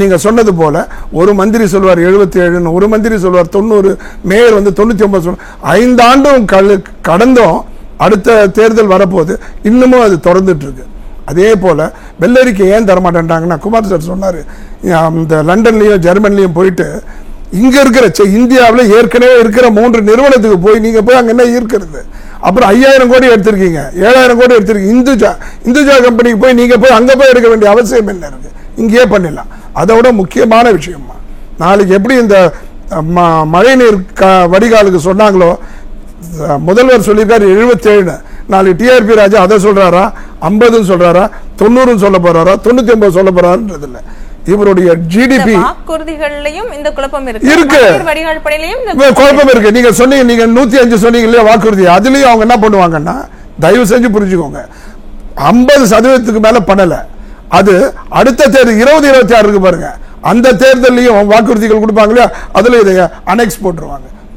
நீங்கள் சொன்னது போல் ஒரு மந்திரி சொல்வார் 77, ஒரு மந்திரி சொல்வார் 90, மேயர் வந்து 99 சொல்வார். 5 ஆண்டும் கடந்தும் அடுத்த தேர்தல் வரப்போது இன்னமும் அது தொடர்ந்துட்டு இருக்கு. அதே போல் வெள்ளரிக்கை ஏன் தரமாட்டேன்ட்டாங்கன்னா, குமார் சார் சொன்னார், இந்த லண்டன்லேயும் ஜெர்மன்லேயும் போயிட்டு இங்கே இருக்கிற இந்தியாவில் ஏற்கனவே இருக்கிற 3 நிறுவனத்துக்கு போய் நீங்கள் போய் அங்கே என்ன இருக்கிறது, அப்புறம் 5000 கோடி எடுத்திருக்கீங்க, 7000 கோடி எடுத்திருக்கீங்க, இந்துஜா கம்பெனிக்கு போய் நீங்கள் போய் அங்கே போய் எடுக்க வேண்டிய அவசியம் என்ன இருக்குது, இங்கேயே பண்ணிடலாம். அதோட முக்கியமான விஷயமா, நாளைக்கு எப்படி இந்த மழைநீர் வடிகாலுக்கு சொன்னாங்களோ, முதல்வர் சொல்லியிருக்காரு 77, நாளைக்கு டிஆர்பி ராஜா அதை சொல்றாரா, 50 சொல்றாரா, 90 சொல்ல போறாரா, 99 சொல்ல போறாருன்றது இல்லை. இவருடைய ஜிடிபி வாக்குறுதிகள்லயும் இந்த குழப்பம் இருக்கு, வடிகால் பணியிலையும் குழப்பம் இருக்கு. நீங்க சொன்னீங்க, நீங்க 105 சொன்னீங்க இல்லையா வாக்குறுதி, அதுலயும் அவங்க என்ன பண்ணுவாங்கன்னா, தயவு செஞ்சு புரிஞ்சுக்கோங்க, 50% மேல பண்ணல. அது அடுத்த தேர்தல் 2026 இருக்கு பாருங்க, அந்த தேர்தலையும் வாக்குறுதிகள் கொடுப்பாங்க இல்லையா, அதுல இதை அனெக்ஸ் போட்டுருவாங்க.